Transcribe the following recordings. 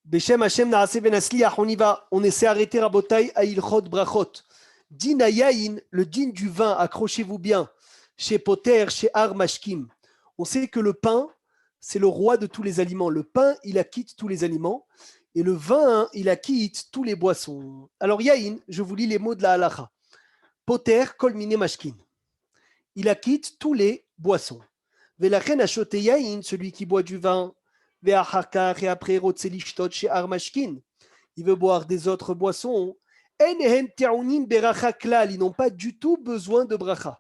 Beshem Hashem Naase Benasliach, on y va. On essaie d'arrêter Rabotai à Ilchot Brachot. Din Ayayin, le din du vin, accrochez-vous bien. Chez Poter, chez Ar Mashkim. On sait que le pain, c'est le roi de tous les aliments. Le pain, il acquitte tous les aliments. Et le vin, il acquitte tous les boissons. Alors, Yayin, je vous lis les mots de la halacha. Poter, kol mine mashkin. Il acquitte tous les boissons. Velachen achote Yayin, celui qui boit du vin. Ve'achakar, et après, rotzelishtot chez Ar Mashkin. Il veut boire des autres boissons. Enehem te'unim beracha klal. Ils n'ont pas du tout besoin de bracha.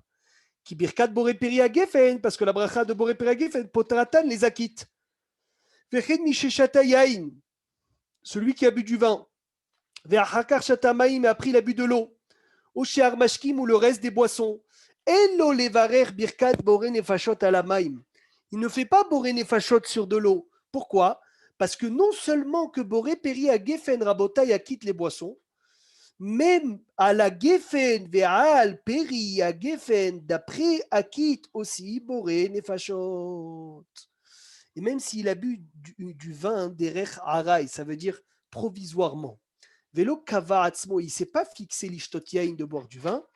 Qui birkat boré peri agefen, parce que la bracha de boré peri agefen, potratan les acquitte. Vechen misheshata yain, celui qui a bu du vin. Ve'achakar shatamaim, a pris la bu de l'eau. Oshear mashkim, ou le reste des boissons. Elo levarer birkat boré nefashot alamaim. Il ne fait pas boré nefashot sur de l'eau. Pourquoi? Parce que non seulement que boré peri agefen rabotai acquitte les boissons, même à la Geffen, Ve'al, Peri, à Geffen, d'après Akit aussi, Boré, Nefashot. Et même s'il a bu du vin derech Arai, ça veut dire provisoirement. Velo Kava Atzmo, il ne s'est pas fixé l'ishtotiaïn de boire du vin.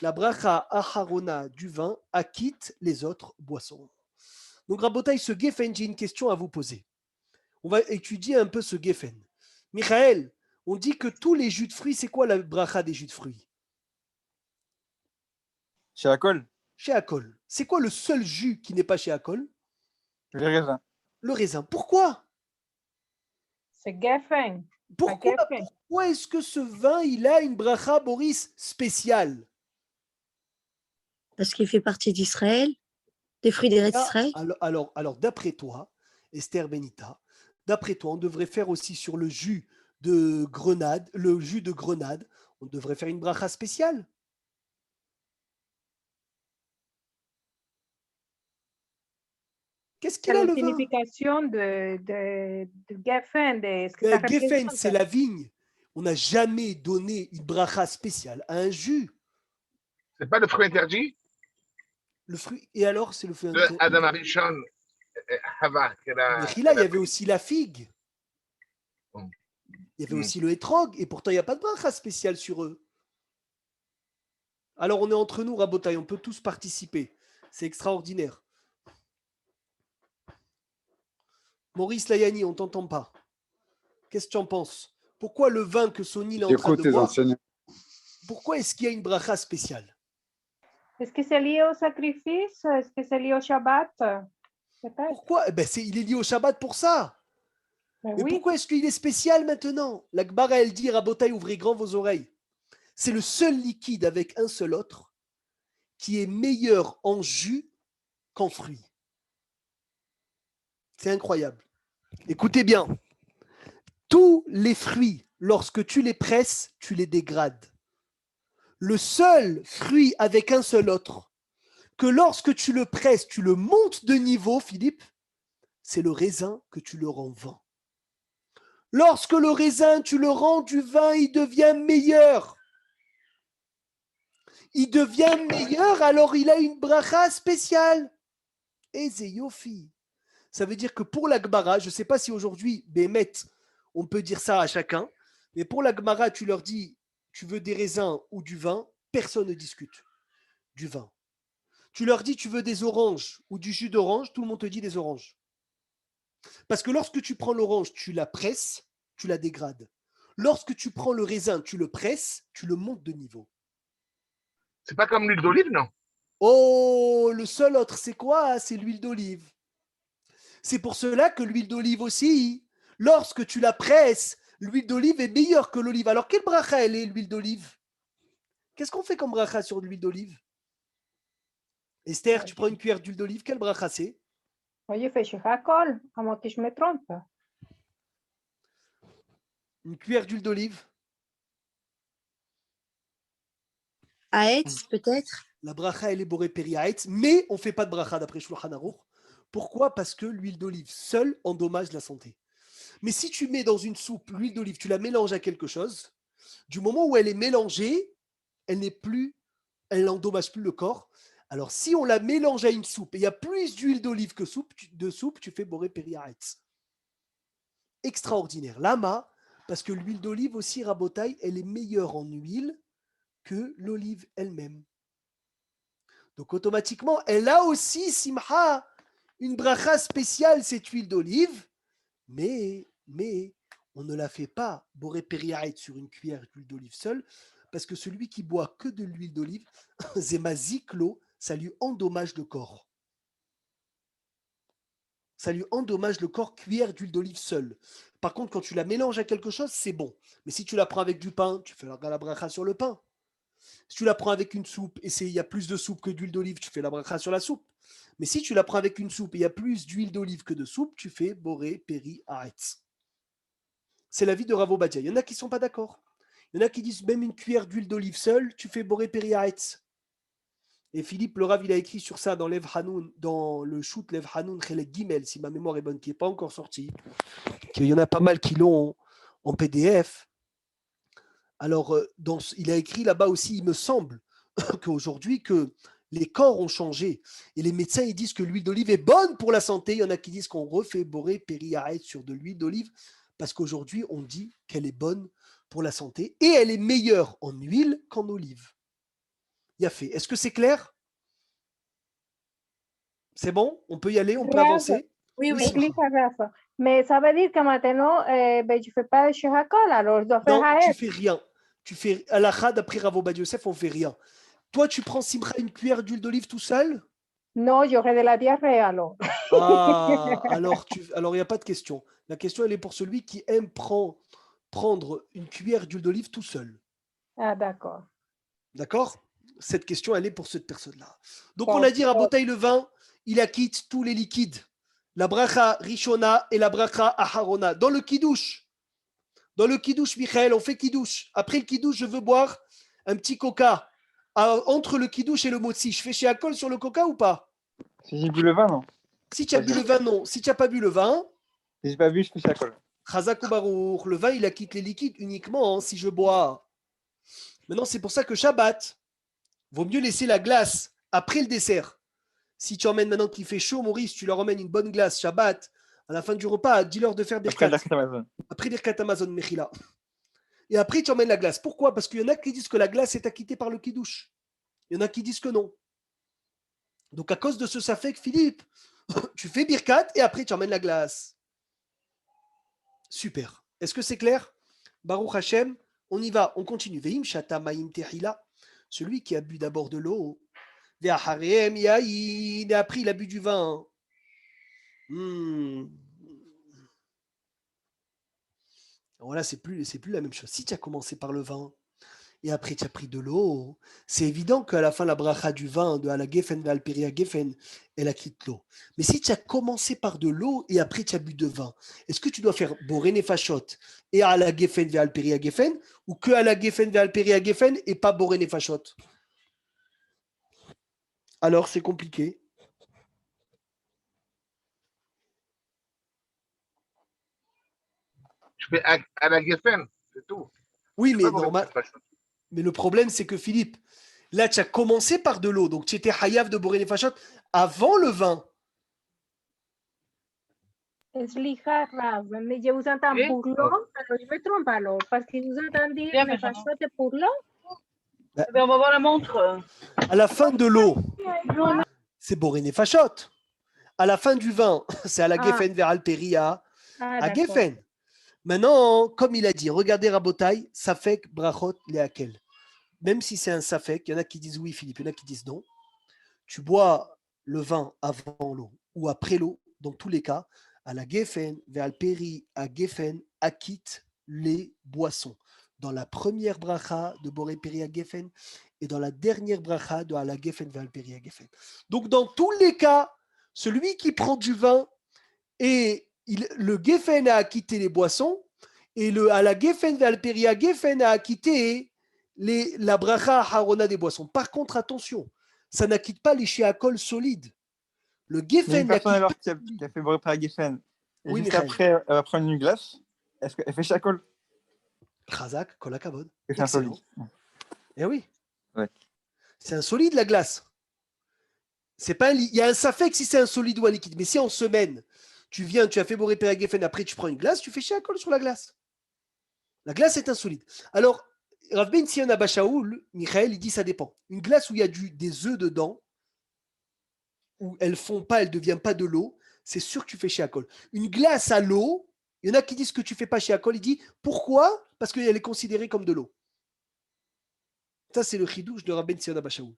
La bracha Aharona du vin acquitte les autres boissons. Donc Rabotai, ce Geffen, j'ai une question à vous poser. On va étudier un peu ce Geffen. Michael, on dit que tous les jus de fruits, c'est quoi la bracha des jus de fruits? Chez Akol, Chez Akol. C'est quoi le seul jus qui n'est pas chez Akol? les raisins. Le raisin. Pourquoi? C'est Geffen. Pourquoi est-ce que ce vin, il a une bracha, Boris, spéciale? Parce qu'il fait partie d'Israël, des fruits d'Eretz Israël. Alors, d'après toi, Esther Benita, d'après toi, on devrait faire aussi sur le jus de grenade, on devrait faire une bracha spéciale. Qu'est-ce qu'il a, la le vin? signification de Geffen, de ce que ça Geffen, représente. c'est la vigne. On n'a jamais donné une bracha spéciale à un jus. C'est pas le fruit interdit? Le fruit. Et alors, c'est le fruit De interdit. Adam Arishon, Hava. Mais là, il y avait aussi la figue. Mm. Il y avait aussi le hétrog. Et pourtant, il n'y a pas de bracha spéciale sur eux. Alors, on est entre nous, Rabotai. On peut tous participer. C'est extraordinaire. Maurice Layani, on ne t'entend pas. Qu'est-ce que tu en penses? Pourquoi le vin que Sony est en train de boire, pourquoi est-ce qu'il y a une bracha spéciale? Est-ce que c'est lié au sacrifice? Est-ce que c'est lié au Shabbat? Pourquoi? Il est lié au Shabbat pour ça. Mais oui. Pourquoi est-ce qu'il est spécial maintenant? La Gemara, elle dit, Rabotai, ouvrez grand vos oreilles. C'est le seul liquide avec un seul autre qui est meilleur en jus qu'en fruits. C'est incroyable. Écoutez bien. Tous les fruits, lorsque tu les presses, tu les dégrades. Le seul fruit avec un seul autre, que lorsque tu le presses, tu le montes de niveau, Philippe, c'est le raisin que tu le rends vin. Lorsque le raisin, tu le rends du vin, il devient meilleur. Il devient meilleur, alors il a une bracha spéciale. Eze yofi. Ça veut dire que pour la Gemara, je ne sais pas si aujourd'hui, Bémet, on peut dire ça à chacun, mais pour la Gemara, tu leur dis, tu veux des raisins ou du vin, personne ne discute. Du vin. Tu leur dis, tu veux des oranges ou du jus d'orange, tout le monde te dit des oranges. Parce que lorsque tu prends l'orange, tu la presses, tu la dégrades. Lorsque tu prends le raisin, tu le presses, tu le montes de niveau. C'est pas comme l'huile d'olive, non? Oh, le seul autre, c'est quoi? C'est l'huile d'olive. C'est pour cela que l'huile d'olive aussi, lorsque tu la presses, l'huile d'olive est meilleure que l'olive. Alors, quelle bracha elle est, l'huile d'olive? Qu'est-ce qu'on fait comme bracha sur l'huile d'olive? Esther, tu prends une cuillère d'huile d'olive, quelle bracha c'est? Oye, fais chez Hakol, à moins que je me trompe. Une cuillère d'huile d'olive? Aetz, peut-être? La bracha, elle est boré peri aetz, mais on ne fait pas de bracha d'après Shulchan Aruch. Pourquoi? Parce que l'huile d'olive seule endommage la santé. Mais si tu mets dans une soupe l'huile d'olive, tu la mélanges à quelque chose, du moment où elle est mélangée, elle n'endommage plus le corps. Alors, si on la mélange à une soupe et il y a plus d'huile d'olive que de soupe, tu fais boré peri aetz. extraordinaire. Lama, parce que l'huile d'olive aussi, Rabotai, elle est meilleure en huile que l'olive elle-même. Donc automatiquement, elle a aussi, Simha, une bracha spéciale, cette huile d'olive, mais on ne la fait pas boré périaït sur une cuillère d'huile d'olive seule, parce que celui qui boit que de l'huile d'olive, zémaziklo, ça lui endommage le corps. Ça lui endommage le corps, cuillère d'huile d'olive seule. Par contre, quand tu la mélanges à quelque chose, c'est bon. Mais si tu la prends avec du pain, tu fais la bracha sur le pain. Si tu la prends avec une soupe et il y a plus de soupe que d'huile d'olive, tu fais la bracha sur la soupe. Mais si tu la prends avec une soupe et il y a plus d'huile d'olive que de soupe, tu fais boré, péri, aretz. C'est l'avis de Rav Obadia. Il y en a qui ne sont pas d'accord. Il y en a qui disent même une cuillère d'huile d'olive seule, tu fais boré, péri, aretz. Et Philippe le Rav, il a écrit sur ça dans Lev Hanoun, dans le shoot Lev Hanoun Chelek Gimel, si ma mémoire est bonne, qui n'est pas encore sorti. Il y en a pas mal qui l'ont en PDF. Alors, il a écrit là-bas aussi, il me semble, qu'aujourd'hui, que les corps ont changé. Et les médecins, ils disent que l'huile d'olive est bonne pour la santé. Il y en a qui disent qu'on refait boré, péri, arrête sur de l'huile d'olive, parce qu'aujourd'hui, on dit qu'elle est bonne pour la santé. Et elle est meilleure en huile qu'en olive. Il y a fait. Est-ce que c'est clair? C'est bon? On peut y aller? On peut Rafa, avancer? Oui, oui. explica, Rafa. Mais ça veut dire que maintenant, ben, tu ne fais pas de shehakol, alors je dois faire Non, tu haet. fais rien. Tu fais à la chad après Rav Ovadia Yosef, on fait rien. Toi, tu prends Simcha une cuillère d'huile d'olive tout seul? No, j'aurai de la diarrhée alors. Ah, alors il n'y a pas de question. La question, elle est pour celui qui aime prendre une cuillère d'huile d'olive tout seul. Ah, d'accord. D'accord? Cette question, elle est pour cette personne-là. Donc, on a dit, Rabotaï, le vin, il acquitte tous les liquides. La bracha Rishona et la bracha Aharona. Dans le kiddush, Michael, on fait kiddush. Après le kiddush, je veux boire un petit coca. Entre le kiddush et le motzi, je fais chez Akol sur le coca ou pas? Si j'ai bu le vin, non. Si tu as bu le vin, non. Si tu n'as pas bu le vin, Si j'ai pas bu, je fais chez Akol. Chazak ou Baruch, le vin, il acquitte les liquides uniquement si je bois. Maintenant, c'est pour ça que Shabbat, vaut mieux laisser la glace après le dessert. Si tu emmènes maintenant qu'il fait chaud, Maurice, tu leur emmènes une bonne glace Shabbat, à la fin du repas, dis-leur de faire Après Birkat. Amazon. Après Birkat Amazon Mechila. Et après, tu emmènes la glace. Pourquoi? Parce qu'il y en a qui disent que la glace est acquittée par le kiddush. Il y en a qui disent que non. Donc, à cause de ce safek, Philippe, tu fais Birkat et après, tu emmènes la glace. Super. Est-ce que c'est clair? Baruch Hashem, on y va, on continue. Veim shata ma'im tehila, celui qui a bu d'abord de l'eau. Ve'acharem yaïn, et après il a bu du vin. Voilà, c'est plus la même chose. Si tu as commencé par le vin et après tu as pris de l'eau, c'est évident qu'à la fin la bracha du vin de ala gefen ve'alperia gefen, elle a quitté l'eau. Mais si tu as commencé par de l'eau et après tu as bu de vin, est-ce que tu dois faire boré nefashot et ala gefen ve'alperia gefen ou que ala gefen ve'alperia gefen et pas boré nefashot? Alors c'est compliqué. Je fais à la Geffen, c'est tout. Oui, mais Pas pour normal. être fâcheux. Mais le problème, c'est que Philippe, là, tu as commencé par de l'eau, donc tu étais hayav de boré nefashot avant le vin. Slicha, Rav, mais je vous entends Oui. pour l'eau, alors je me trompe alors, parce que vous entendez Bien, me Benjamin. fachote pour l'eau. Eh bien, on va voir la montre. À la fin de l'eau, c'est boré nefashot. À la fin du vin, c'est à la gefen vers alperia, Ah, à d'accord. gefen. Maintenant, comme il a dit, regardez Rabotai, safek brachot leakel. Même si c'est un safek, il y en a qui disent oui, Philippe, il y en a qui disent non. Tu bois le vin avant l'eau ou après l'eau, dans tous les cas, à la gefen, vers alperi, à gefen, acquitte les boissons. Dans la première bracha de boré peri à gefen et dans la dernière bracha de à la gefen vers alperi à gefen. Donc, dans tous les cas, celui qui prend du vin et le gefen a acquitté les boissons et à la gefen vers alperi à gefen a acquitté la bracha harona des boissons. Par contre, attention, ça n'acquitte pas les shiakol solides. Le Il y a une gefen personne alors n'acquitte qui a fait boré par Geffen. Et Oui, juste Michael. après, elle va prendre une glace. Est-ce qu'elle fait chez Akol? Chazak, kolakavod. C'est un Excellent. solide. Eh oui. Ouais. C'est un solide, la glace. C'est pas il y a un safek si c'est un solide ou un liquide. Mais si en semaine, tu viens, tu as fait Boré Peragefen, après tu prends une glace, tu fais Sheakol sur la glace. La glace est insolide. Alors, Rav Ben Sion Abba Shaoul, Michael, il dit ça dépend. Une glace où il y a des œufs dedans, où elles font pas, elles ne deviennent pas de l'eau, c'est sûr que tu fais Sheakol. Une glace à l'eau, il y en a qui disent que tu fais pas Sheakol, il dit pourquoi? Parce qu'elle est considérée comme de l'eau. Ça, c'est le chidouche de Rav Ben Sion Abba Shaoul.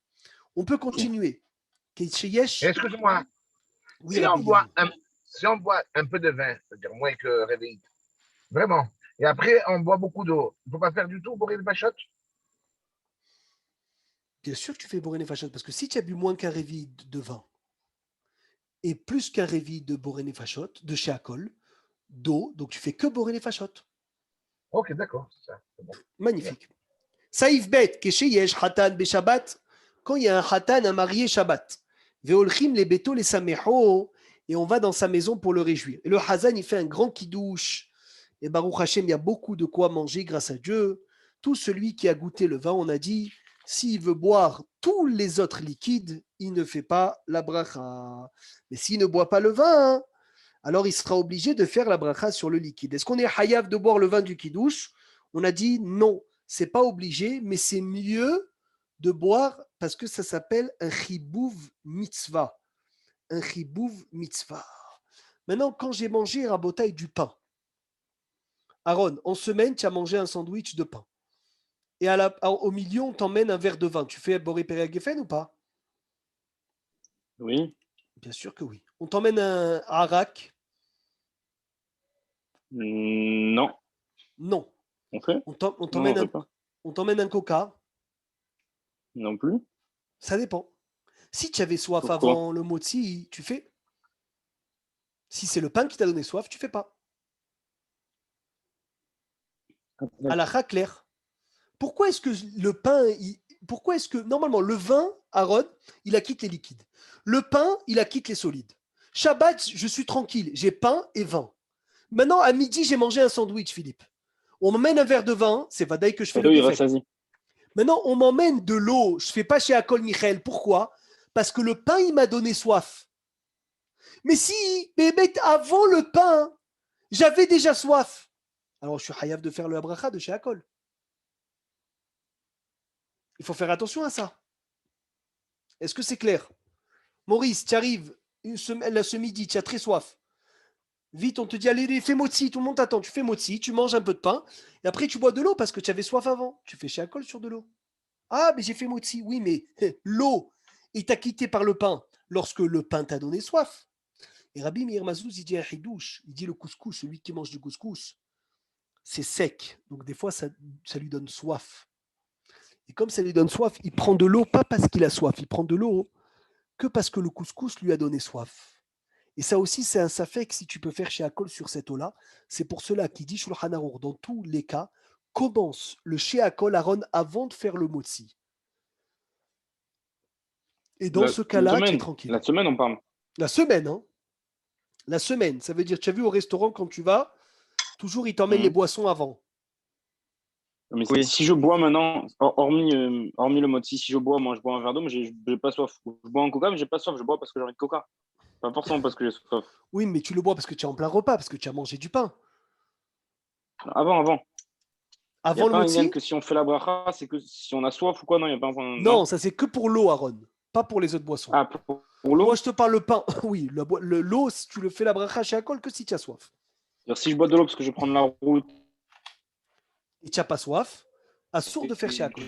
On peut continuer. Excuse-moi, Oui, si, Rabbi si on boit un peu de vin, c'est-à-dire moins que réveil, vraiment, et après on boit beaucoup d'eau, il ne faut pas faire du tout pour les bachottes? Bien sûr que tu fais Boré Nefashot, parce que si tu as bu moins qu'un réveil de vin, et plus qu'un réveil de Boré Nefashot, de Sheakol, d'eau, donc tu fais que Boré Nefashot. Ok, d'accord, c'est ça. C'est bon. Magnifique. Saïf bet, Kesheyesh, Hatan, Beshabbat, quand il y a un Hatan, un marié Shabbat, Veolchim, les Beto, les Sameho, et on va dans sa maison pour le réjouir. Et le Hazan, il fait un grand kidouche. Et Baruch Hashem, il y a beaucoup de quoi manger grâce à Dieu. Tout celui qui a goûté le vin, on a dit, s'il veut boire tous les autres liquides, il ne fait pas la bracha. Mais s'il ne boit pas le vin, alors il sera obligé de faire la bracha sur le liquide. Est-ce qu'on est hayav de boire le vin du kidouche? On a dit non, c'est pas obligé, mais c'est mieux de boire parce que ça s'appelle un chibouv mitzvah. Un chibouv mitzvah. Maintenant, quand j'ai mangé rabotaille du pain, Aaron, en semaine, tu as mangé un sandwich de pain. Et au milieu, on t'emmène un verre de vin. Tu fais Boré Peragefen ou pas? Oui. Bien sûr que oui. On t'emmène un arak? Non. Non. On fait On Non, on t'emmène fait pas. on t'emmène un coca? Non plus. Ça dépend. Si tu avais soif Pourquoi? avant le motzi, tu fais. Si c'est le pain qui t'a donné soif, tu fais pas. Halakha clair. Pourquoi est-ce que le pain, pourquoi est-ce que normalement le vin, Aaron, il acquitte les liquides. Le pain, il acquitte les solides. Shabbat, je suis tranquille, j'ai pain et vin. Maintenant, à midi, j'ai mangé un sandwich, Philippe. On m'emmène un verre de vin, c'est vadaï que je fais le il geffen. rassasie. Maintenant, on m'emmène de l'eau, je ne fais pas chez Akol Michel. Pourquoi? Parce que le pain, il m'a donné soif. Mais si, bébé, avant le pain, j'avais déjà soif. Alors, je suis hayav de faire le abracha de chez Akol. Il faut faire attention à ça. Est-ce que c'est clair? Maurice, tu arrives ce midi, tu as très soif. Vite, on te dit, allez, fais motzi, tout le monde t'attend. Tu fais motzi, tu manges un peu de pain, et après tu bois de l'eau parce que tu avais soif avant. Tu fais chez Akol sur de l'eau. Ah, mais j'ai fait motzi. Oui, mais l'eau est acquittée par le pain lorsque le pain t'a donné soif. Et Rabbi Meir Mazouz, il dit un chidouche, il dit le couscous, celui qui mange du couscous, c'est sec. Donc des fois, ça lui donne soif. Et comme ça lui donne soif, il prend de l'eau, pas parce qu'il a soif, il prend de l'eau que parce que le couscous lui a donné soif. Et ça aussi, c'est un safek si tu peux faire chez Akol sur cette eau-là. C'est pour cela qu'il dit Shulchan Arour, dans tous les cas, commence le chez Akol Aaron avant de faire le motzi. Et dans ce cas-là, tu es tranquille. La semaine, on parle. La semaine, hein. La semaine, ça veut dire, tu as vu au restaurant quand tu vas, toujours ils t'emmènent les boissons avant. Mais si je bois maintenant, hormis le motzi, si je bois, moi je bois un verre d'eau, mais j'ai pas soif. Je bois un coca, mais j'ai pas soif. Je bois parce que j'ai envie de coca. Pas forcément parce que j'ai soif. Oui, mais tu le bois parce que tu es en plein repas, parce que tu as mangé du pain. Avant. Avant le motzi, que si on fait la bracha, c'est que si on a soif ou quoi, non, il n'y a pas un. non, ça c'est que pour l'eau, Aaron, pas pour les autres boissons. Ah, pour l'eau. Moi, je te parle le pain. Oui, l'eau, si tu le fais la bracha chez Akol que si tu as soif. Si je bois de l'eau parce que je vais prendre la route. Et tu n'as pas soif, assourd de faire chez Akol.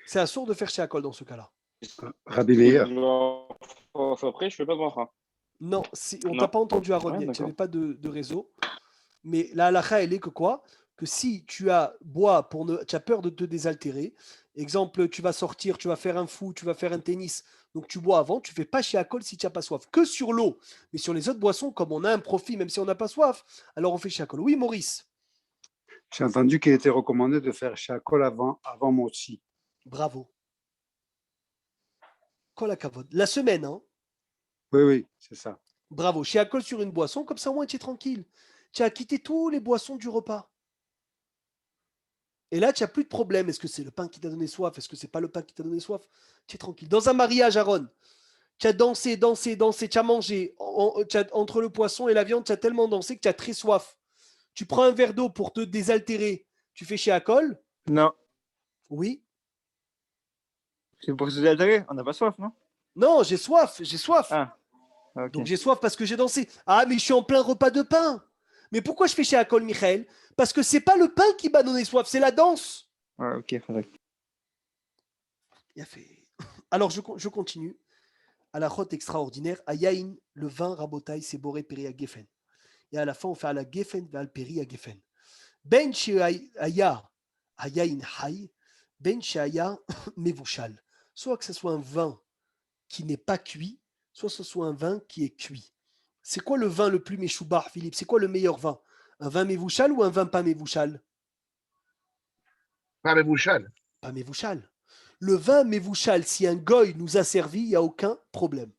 C'est assourd de faire chez Akol dans ce cas-là. Rabbi Meir. Après, je fais pas de bracha. Non, on t'a pas entendu, Aaron. Tu n'avais pas de réseau. Mais la halakha, elle est que quoi? Que si tu as tu as peur de te désaltérer, exemple, tu vas sortir, tu vas faire un foot, tu vas faire un tennis, donc tu bois avant, tu fais pas chez Akol si tu n'as pas soif, que sur l'eau. Mais sur les autres boissons, comme on a un profit, même si on n'a pas soif, alors on fait chez Akol. Oui, Maurice. J'ai entendu qu'il était recommandé de faire Sheakol avant motzi. Bravo. Kol hakavod. La semaine, hein? Oui, c'est ça. Bravo. Chez Akol sur une boisson, comme ça au moins tu es tranquille. Tu as quitté tous les boissons du repas. Et là, tu n'as plus de problème. Est-ce que c'est le pain qui t'a donné soif? Est-ce que c'est pas le pain qui t'a donné soif? Tu es tranquille. Dans un mariage, Aaron, Tu as dansé, dansé, dansé, tu as mangé. Entre le poisson et la viande, tu as tellement dansé que tu as très soif. Tu prends un verre d'eau pour te désaltérer. Tu fais chez Akol? Non. Oui. C'est pour se désaltérer. On n'a pas soif, non? Non, j'ai soif, j'ai soif. Ah, ok. Donc j'ai soif parce que j'ai dansé. Ah, mais je suis en plein repas de pain. Mais pourquoi je fais chez Akol, Michael? Parce que c'est pas le pain qui m'a donné soif, c'est la danse. Ouais, ok, faudrait. Il a fait. Alors je continue. À la rote extraordinaire, à Yaïn, le vin rabotaï, c'est boré péri à Geffen. Et à la fin, on fait à la Geffen, val péri à Geffen. Ben Sheaya, à Yaïn Hay, Ben Sheaya, Mevushal. Soit que ce soit un vin qui n'est pas cuit, soit que ce soit un vin qui est cuit. C'est quoi le vin le plus méchoubar, Philippe? C'est quoi le meilleur vin? Un vin Mevushal ou un vin pas Mevushal? Pas avec Bouchal. Pas Mevushal. Le vin Mevushal, si un goy nous a servi, il n'y a aucun problème.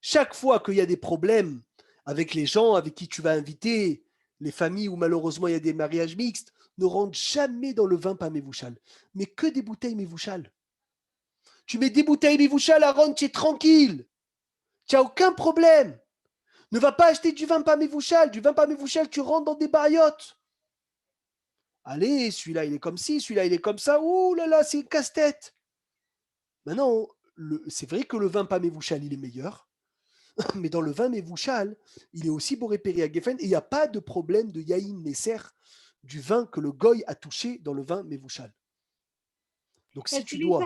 Chaque fois qu'il y a des problèmes avec les gens avec qui tu vas inviter, les familles où malheureusement il y a des mariages mixtes, ne rentre jamais dans le vin pas Mevushal. Mais que des bouteilles Mevushal. Tu mets des bouteilles Mevushal à Ron, tu es tranquille. Tu n'as aucun problème. Ne va pas acheter du vin pas Mevushal. Du vin pas Mevushal, tu rentres dans des bariotes. Allez, celui-là, il est comme ci, celui-là, il est comme ça. Ouh là là, c'est casse-tête. Maintenant, c'est vrai que le vin pas Mevushal, il est meilleur. Mais dans le vin Mevushal, il est aussi boré péri à Geffen. Et il n'y a pas de problème de Yaïn Nesser du vin que le goy a touché dans le vin Mevushal. Donc si tu dois...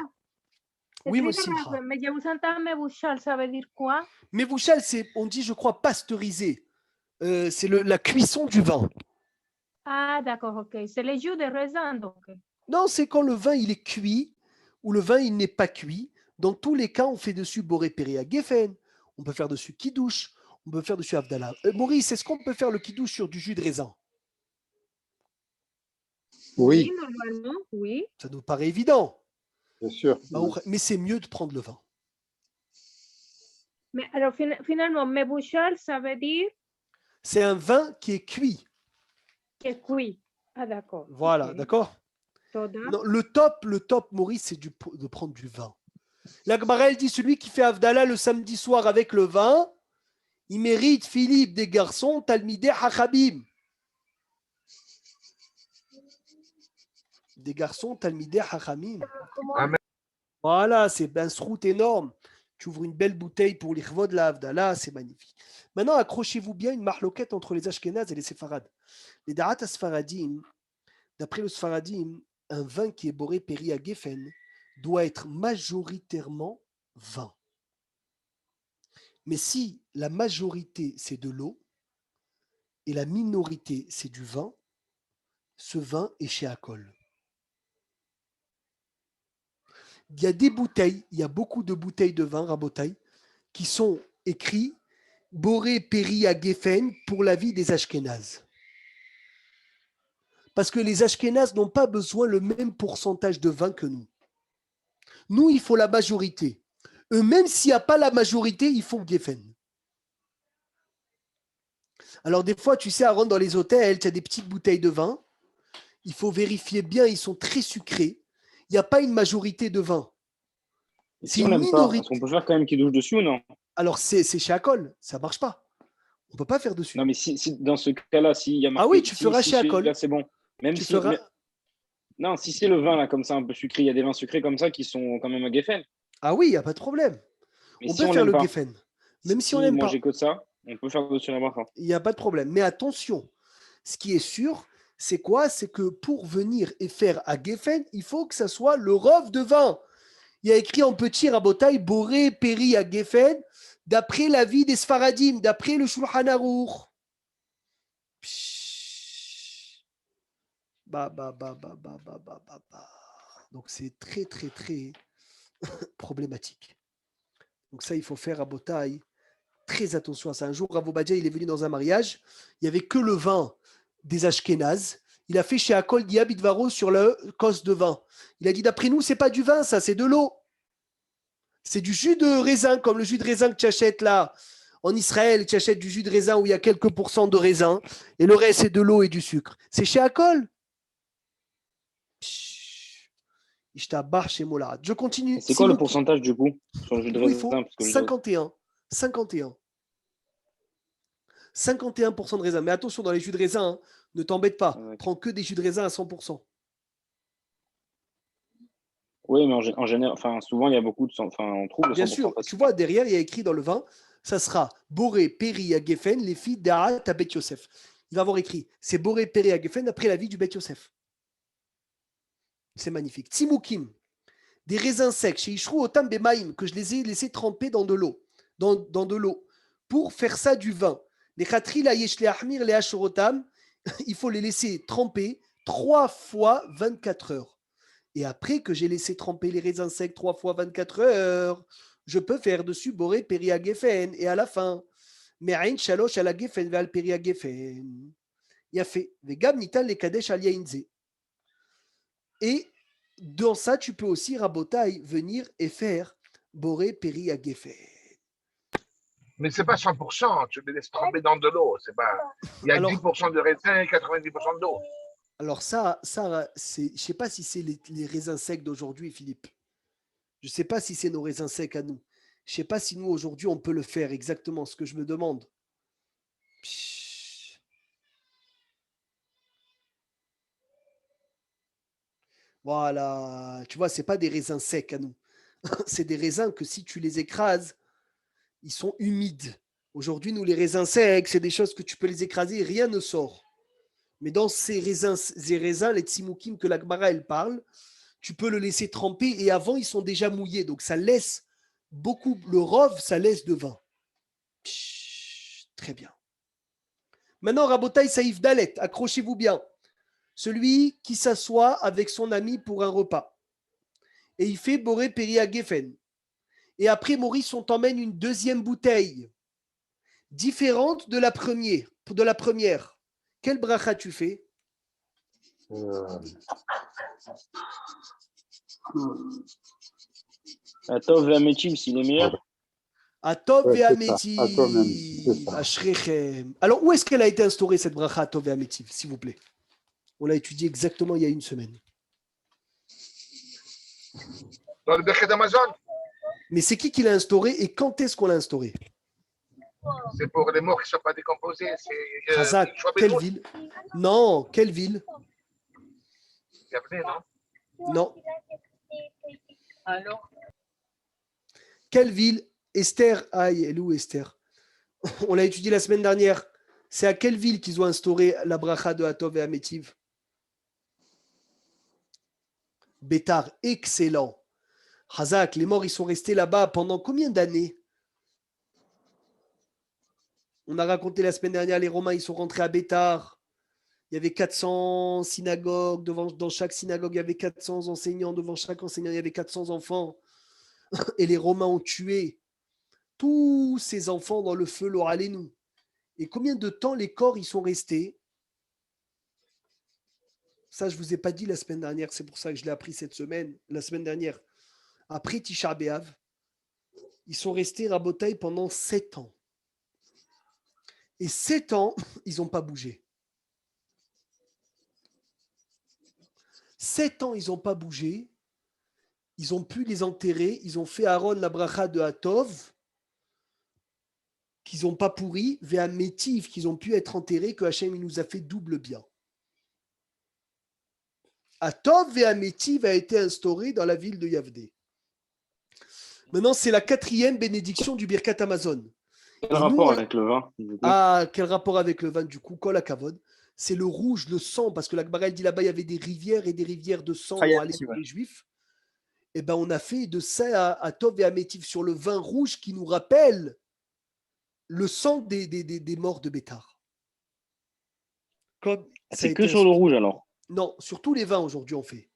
Oui, Explica, Simcha. Rafa, me Santa Mebushal, ça veut dire quoi? Mevushal, c'est, on dit, je crois, pasteurisé. C'est la cuisson du vin. Ah, d'accord, ok. C'est le jus de raisin, donc. Non, c'est quand le vin il est cuit ou le vin il n'est pas cuit. Dans tous les cas, on fait dessus boré péri à Geffen. On peut faire dessus kidouche. On peut faire dessus Avdallah. Maurice, est-ce qu'on peut faire le kidouche sur du jus de raisin? Oui, Normalement, oui. Ça nous paraît évident. bien sûr. Mais c'est mieux de prendre le vin. Mais alors, finalement, Mebushal, ça veut dire C'est un vin qui est cuit. que est cuit. Ah, d'accord. Voilà, ok. d'accord? Toda. Non, le top, Maurice, c'est de prendre du vin. La Gemara, elle dit celui qui fait Avdallah le samedi soir avec le vin, il mérite Philippe des garçons, Talmideh Hachabim. Des garçons, Talmideh Hachamim. Amen. Voilà, c'est un srout énorme. Tu ouvres une belle bouteille pour l'Ichvod la Havdalah, c'est magnifique. Maintenant, accrochez-vous bien une marloquette entre les Ashkénazes et les Séfarades. Les Darat Sfaradim, d'après le Sfaradim, un vin qui est boré péri à Geffen doit être majoritairement vin. Mais si la majorité c'est de l'eau et la minorité c'est du vin, ce vin est chez Akol. Il y a des bouteilles, il y a beaucoup de bouteilles de vin, rabotaï, qui sont écrits boré péri à Geffen pour la vie des Ashkénazes. Parce que les Ashkénazes n'ont pas besoin le même pourcentage de vin que nous. Nous, il faut la majorité. Eux, même s'il n'y a pas la majorité, ils font Geffen. Alors, des fois, tu sais, Aaron, dans les hôtels, tu as des petites bouteilles de vin. Il faut vérifier bien, ils sont très sucrés. Il n'y a pas une majorité de vin. Si on n'aime pas, est-ce qu'on peut faire quand même kidouche dessus ou non? Alors, c'est chez Akol, ça ne marche pas. On ne peut pas faire dessus. Non, mais si dans ce cas-là, s'il y a marqué... Ah oui, tu feras chez Akol. Là, c'est bon. Même tu si... feras... Non, si c'est le vin, là, comme ça, un peu sucré, il y a des vins sucrés comme ça qui sont quand même à Geffen. Ah oui, il n'y a pas de problème. Mais on si peut faire le pas, Geffen. Même si on n'aime pas. Manger que ça, on peut faire dessus la bracha. Il n'y a pas de problème. Mais attention, ce qui est sûr, c'est quoi? C'est que pour venir et faire à Geffen, il faut que ça soit le rov de vin. Il y a écrit en petit rabotaï, boré péri à Geffen, d'après l'avis des Sfaradim, d'après le Shulchan Aruch. Donc c'est très très très problématique. Donc ça, il faut faire rabotaï. Très attention à ça. Un jour, Rav Obadia, il est venu dans un mariage, il n'y avait que le vin des Ashkénazes. Il a fait chez Akol Diabitvaro sur le cos de vin. Il a dit, d'après nous, c'est pas du vin, ça, c'est de l'eau. C'est du jus de raisin, comme le jus de raisin que tu achètes là. En Israël, tu achètes du jus de raisin où il y a quelques pourcents de raisin, et le reste, c'est de l'eau et du sucre. C'est chez Akol. Ishtabach chez Molad. Je continue. C'est quoi le Simouk, pourcentage du coup sur le jus de il faut raisin parce que je- 51. 51. 51% de raisin. Mais attention, dans les jus de raisin, hein, ne t'embête pas. Ouais. Prends que des jus de raisin à 100%. Oui, mais en général, enfin, souvent il y a beaucoup de. Enfin, on trouve le Bien 100% sûr, tu facile. vois, derrière, il y a écrit dans le vin, ça sera Boré, Péri, à Geffen, les filles d'Arat à Bet Yosef. Il va avoir écrit, c'est Boré, Péri, à Geffen, après la vie du Bet Yosef. C'est magnifique. Tzimoukim, des raisins secs, chez Ishrou Otam Bemaim, que je les ai laissés tremper dans de l'eau, dans de l'eau, pour faire ça du vin. Les Khatri, la Yesh, les Ahmir, les Ashorotam, il faut les laisser tremper 3 fois 24 heures. Et après que j'ai laissé tremper les raisins secs 3 fois 24 heures, je peux faire dessus Boré, Péri, à Geffen, et à la fin, Me'ain, Shalosh, à la Geffen, Val, Péri, à Geffen. Il a fait, Vegam, Nitan, les Kadesh, al Yainze. Et dans ça, tu peux aussi, Rabotai, venir et faire Boré, Péri, à Geffen. Mais c'est pas 100%, tu les laisses tremper dans de l'eau. C'est pas... Il y a Alors- 10% de raisin et 90% d'eau. Alors ça c'est, je ne sais pas si c'est les raisins secs d'aujourd'hui, Philippe. Je ne sais pas si c'est nos raisins secs à nous. Je ne sais pas si nous, aujourd'hui, on peut le faire exactement, ce que je me demande. Psh. Voilà, tu vois, ce n'est pas des raisins secs à nous. C'est des raisins que si tu les écrases, ils sont humides. Aujourd'hui, nous, les raisins secs, c'est des choses que tu peux les écraser et rien ne sort. Mais dans ces raisins, les tzimoukim que la Gemara, elle parle, tu peux le laisser tremper et avant, ils sont déjà mouillés. Donc, ça laisse beaucoup, le rov, ça laisse de vin. Psh, très bien. Maintenant, Rabotai Saïf Dalet, accrochez-vous bien. Celui qui s'assoit avec son ami pour un repas. Et il fait Boré Péri à Geffen. Et après, Maurice, on t'emmène une deuxième bouteille, différente de la première. Quel bracha tu fais? Tov et Amétiv, s'il est meilleur. Atov Ouais, et c'est ça. Atov et Amétiv. c'est ça. Ashrechem. Alors, où est-ce qu'elle a été instaurée, cette bracha Atov et Amétiv, s'il vous plaît? On l'a étudiée exactement il y a une semaine. Dans le Birket d'Amazon, Mais c'est qui l'a instaurée et quand est-ce qu'on l'a instaurée? c'est pour les morts qui ne sont pas décomposés. C'est Razak, Choix quelle Benoît. ville? Non, quelle ville? Yavne, non? Non. Alors, Quelle ville? Esther. Aïe, elle est où Esther? On l'a étudié la semaine dernière. C'est à quelle ville qu'ils ont instauré la bracha de Atov et Amétiv? Bétar, excellent. Hazak, les morts, ils sont restés là-bas pendant combien d'années? On a raconté la semaine dernière, les Romains, ils sont rentrés à Bétar. Il y avait 400 synagogues. Dans chaque synagogue, il y avait 400 enseignants. Devant chaque enseignant, il y avait 400 enfants. Et les Romains ont tué tous ces enfants dans le feu l'Oralenou. Et combien de temps les corps y sont restés? Ça, je ne vous ai pas dit la semaine dernière. C'est pour ça que je l'ai appris cette semaine, la semaine dernière. Après Tisha B'Av, ils sont restés rabotaï pendant 7 ans. Et 7 ans, ils n'ont pas bougé. 7 ans, ils n'ont pas bougé. Ils ont pu les enterrer. Ils ont fait Aaron la bracha de Hatov, qu'ils n'ont pas pourri, vers Métiv, qu'ils ont pu être enterrés, que Hachem il nous a fait double bien. Hatov et Métiv a été instauré dans la ville de Yavdé. Maintenant, c'est la 4e bénédiction du Birkat Amazon. Quel rapport avec le vin du coup Ah, quel rapport avec le vin du coup? Kol Hakavod. C'est le rouge, le sang, parce que la Gemara dit là-bas, il y avait des rivières et des rivières de sang Hayat, dans allée ouais. pour les Juifs. Et ben, on a fait de ça à Tov et à Métiv sur le vin rouge qui nous rappelle le sang des morts de Bétar. Comme ça a C'est été que sur le rouge alors. Non, sur tous les vins aujourd'hui on fait.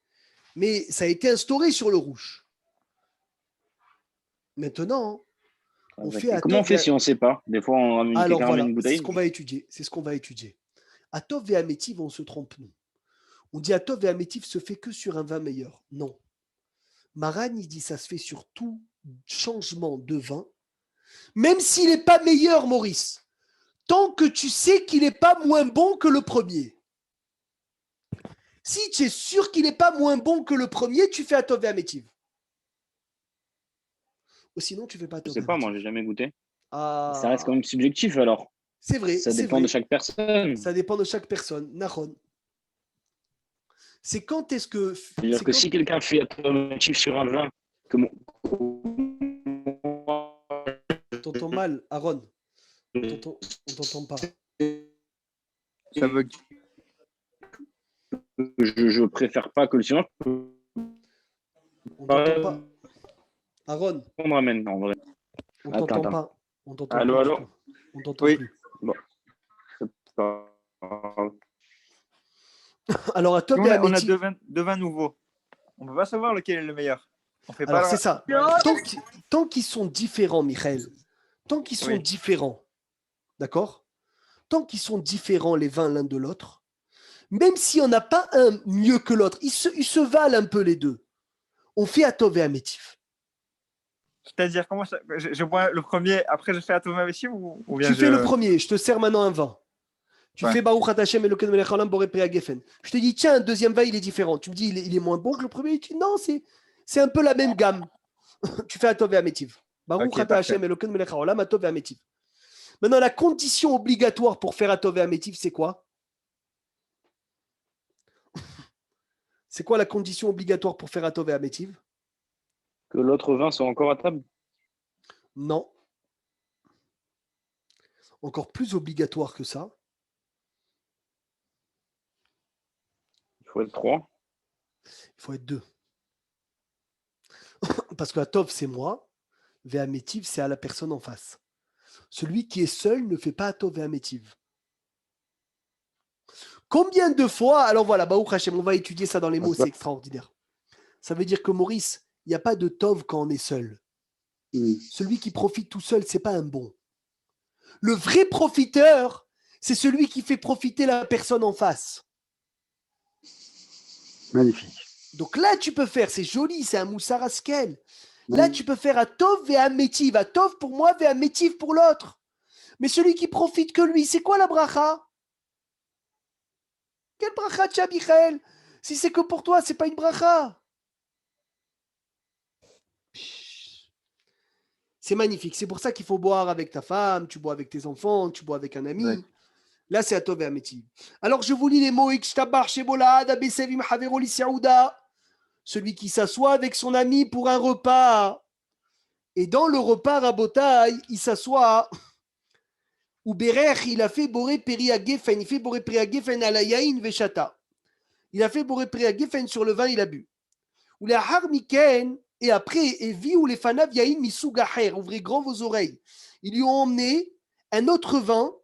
Mais ça a été instauré sur le rouge. Maintenant, on fait Et comment on fait si on ne sait pas? Des fois, on ramène alors quelqu'un voilà, ramène une c'est bouteille. ce qu'on va étudier. C'est ce qu'on va étudier. À Tov et à Métiv, on se trompe, nous. On dit à Tov et à Métiv se fait que sur un vin meilleur. Non. Maran, il dit ça se fait sur tout changement de vin, même s'il n'est pas meilleur, Maurice, tant que tu sais qu'il n'est pas moins bon que le premier. Si tu es sûr qu'il n'est pas moins bon que le premier, tu fais Atov et Amétiv. Ou sinon, tu ne fais pas Je Atov et sais pas, Amétiv. moi, j'ai jamais goûté. Ah, Ça reste quand même subjectif alors. c'est vrai, Ça c'est dépend vrai. de chaque personne. Ça dépend de chaque personne. Nahon. C'est quand est-ce que. C'est-à-dire C'est que quand- si quelqu'un fait automatique sur un vin, que T'entends mal, Aaron. On t'entend pas. Ça bug. je préfère pas que le silence On t'entend pas. Aaron, on ramène en vrai. on Attends, t'entend attends. pas. On t'entend Allô, plus du allô tout. On t'entend Oui. plus. Bon. Alors, Atov Nous, et on a Amétiv. deux vins nouveaux. On peut pas savoir lequel est le meilleur. On fait Alors, pas c'est ça. Tant qu'ils sont différents, Michael, tant qu'ils sont Oui. différents, d'accord? Tant qu'ils sont différents les vins l'un de l'autre, même s'il n'y en a pas un mieux que l'autre, ils se valent un peu les deux. On fait Atov et Amétiv. C'est-à-dire, comment ça... je bois le premier, après je fais Atov Amétiv ou bien Tu fais je... le premier, je te sers maintenant un vin. Tu Ouais. fais Baruch Hashem Elokeinu melech haolam borei pri hagefen. Je te dis, tiens, un deuxième vin, il est différent. Tu me dis, il est moins bon que le premier. Tu dis, non, c'est un peu la même gamme. Tu fais Atov et Amétiv. Baruch Ok, parfait. Hashem Elokeinu melech haolam Atov et Amétiv. Maintenant, la condition obligatoire pour faire Atov et Amétiv, c'est quoi? C'est quoi la condition obligatoire pour faire Atov et Amétiv? Que l'autre vin soit encore à table. Non. Encore plus obligatoire que ça. Il faut être 3. Il faut être deux. Parce que Atov, c'est moi. Ve'amétiv, c'est à la personne en face. Celui qui est seul ne fait pas Atov et Amétiv. Combien de fois, alors voilà, Baruch Hashem, on va étudier ça dans les mots, c'est extraordinaire. Ça veut dire que Maurice, il n'y a pas de Tov quand on est seul. Celui qui profite tout seul, c'est pas un bon. Le vrai profiteur, c'est celui qui fait profiter la personne en face. Magnifique. Donc là, tu peux faire, c'est joli, c'est un moussar askel. Là, tu peux faire Atov et Amétiv. Atov pour moi, et Amétiv pour l'autre. Mais celui qui profite que lui, c'est quoi la bracha? Quelle bracha, Tcha Michael? Si c'est que pour toi, c'est pas une bracha. C'est magnifique. C'est pour ça qu'il faut boire avec ta femme, tu bois avec tes enfants, tu bois avec un ami. Ouais. Là, c'est Atov et Amétiv. Alors, je vous lis les mots. Ikshtabar shebolad abesevim havero lisaouda. Celui qui s'assoit avec son ami pour un repas. Et dans le repas Rabotai, il s'assoit. Ou Berech, il a fait Boré Peri Gefen. Il fait Boré Peri Gefen à la Yain Veshata. Il a fait Boré Peri Gefen sur le vin, il a bu. Ou la Harmiken. Et après, et vi ou les fanav Yain Misugaher. Ouvrez grand vos oreilles. Ils lui ont emmené un autre vin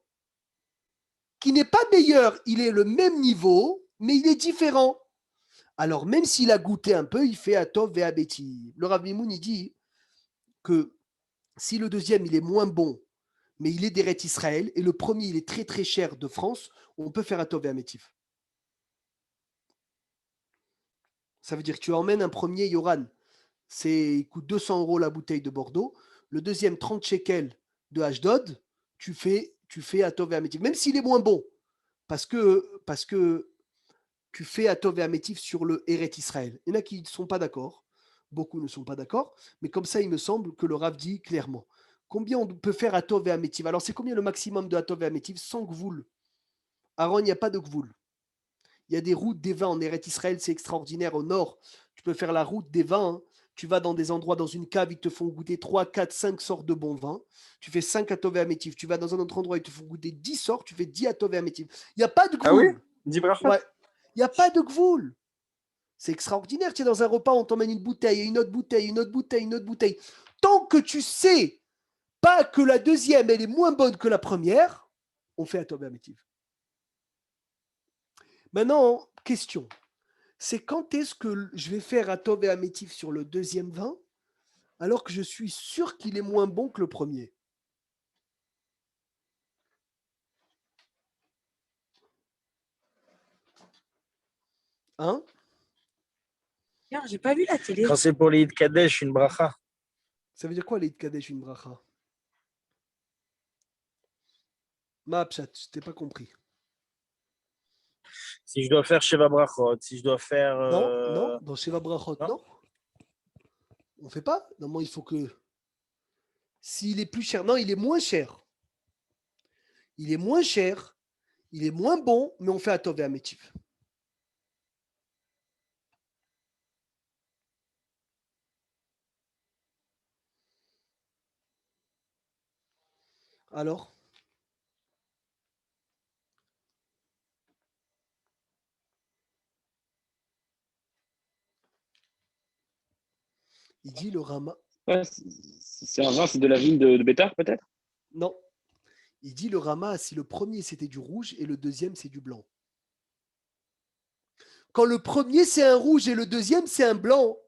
qui n'est pas meilleur. Il est le même niveau, mais il est différent. Alors, même s'il a goûté un peu, il fait Atov et Abeti. Le Rav Mimoun, il dit que si le deuxième, il est moins bon, mais il est d'Eret Israël, et le premier, il est très très cher de France, on peut faire Atov et Amétif. Ça veut dire que tu emmènes un premier Yoran, il coûte 200 € la bouteille de Bordeaux, le deuxième 30 shekels de Ashdod, tu fais Atov et Amétif, même s'il est moins bon, parce que tu fais Atov et Amétif sur le Eret Israël. Il y en a qui ne sont pas d'accord, beaucoup ne sont pas d'accord, mais comme ça, il me semble que le Rav dit clairement. Combien on peut faire Atov et Amétiv? Alors, c'est combien le maximum de Atov et Amétiv sans Gvoul? Aaron, il n'y a pas de Gvoul. Il y a des routes des vins en Eret Israël, c'est extraordinaire. Au nord, tu peux faire la route des vins. Hein. Tu vas dans des endroits, dans une cave, ils te font goûter 3, 4, 5 sortes de bons vins. Tu fais 5 Atov et Amétiv. Tu vas dans un autre endroit, ils te font goûter 10 sortes. Tu fais 10 Atov et Amétiv. Il n'y a pas de Gvoul. Ah oui? 10 brachot? Ouais. Il n'y a pas de Gvoul. C'est extraordinaire. Tu es dans un repas, on t'emmène une bouteille, une autre bouteille, une autre bouteille, une autre bouteille. Tant que tu sais pas que la deuxième, elle est moins bonne que la première, on fait Atov et Amétiv. Maintenant, question. C'est quand est-ce que je vais faire Atov et Amétiv sur le deuxième vin, alors que je suis sûr qu'il est moins bon que le premier? Hein? Non, j'ai pas vu la télé. Quand c'est pour les Eid Kadesh, une bracha. Ça veut dire quoi, l'Eid Kadesh, une bracha? Ma pshat, je t'ai pas compris. Si je dois faire Sheva Brachot, si je dois faire. Non, dans Sheva Brachot, non. non. On ne fait pas. Normalement, il faut que. S'il est plus cher, non, il est moins cher. Il est moins cher, il est moins bon, mais on fait Atov et Amétiv. Alors? Il dit le Rama. Ouais, c'est un vin, c'est de la vigne de Bétar, peut-être? Non. Il dit le Rama, si le premier c'était du rouge et le deuxième c'est du blanc. Quand le premier c'est un rouge et le deuxième c'est un blanc,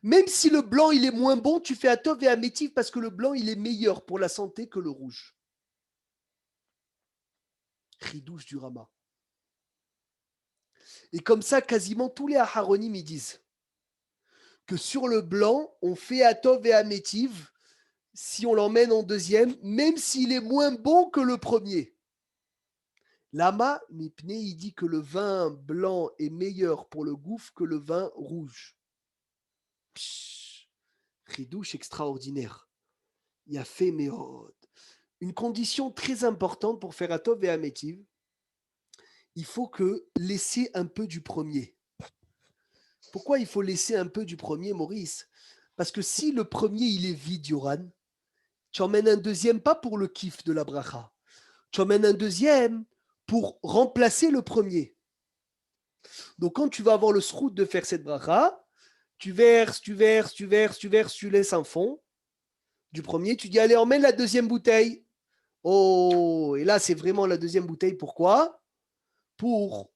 même si le blanc il est moins bon, tu fais Atov et Amétiv parce que le blanc il est meilleur pour la santé que le rouge. Ridouche du Rama. Et comme ça, quasiment tous les Aharonim ils disent que sur le blanc, on fait Atov et Amétiv si on l'emmène en deuxième, même s'il est moins bon que le premier. Lama, Mipne, il dit que le vin blanc est meilleur pour le gouffre que le vin rouge. Ridouche extraordinaire. Il a fait méhod. Une condition très importante pour faire Atov et Amétiv, il faut que laisser un peu du premier. Pourquoi il faut laisser un peu du premier, Maurice? Parce que si le premier il est vide, Yoran, tu emmènes un deuxième pas pour le kiff de la bracha. Tu emmènes un deuxième pour remplacer le premier. Donc quand tu vas avoir le srout de faire cette bracha, tu verses, tu laisses un fond du premier, tu dis allez, emmène la deuxième bouteille. Oh, et là c'est vraiment la deuxième bouteille. Pourquoi? Pour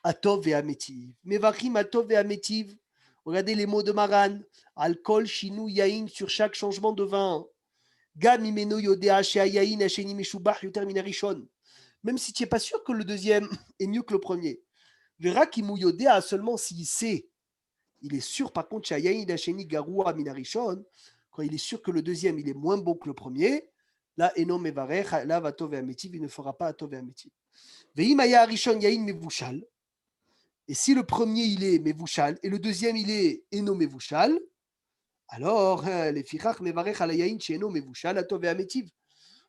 Atov et Amétiv. Mevarim Atov et Amétiv. Regardez les mots de Maran. Alcool, chinou, yaïn sur chaque changement de vin. Gam imeno yodea sheayain hasheni meshubach yoter min harishon. Même si tu n'es pas sûr que le deuxième est mieux que le premier. Verra qu'il yodea seulement s'il sait. Il est sûr par contre sheayain hasheni garua min harishon. Quand il est sûr que le deuxième il est moins bon que le premier. Là, Eno mevarech, là, Atov et Amétiv, il ne fera pas Atov et Amétiv. Veim haya harishon yain mevushal. Et si le premier il est mevushal et le deuxième il est Eno mevushal, alors les fichach mevarech ala yain she'eno mevushal Atov et Amétiv.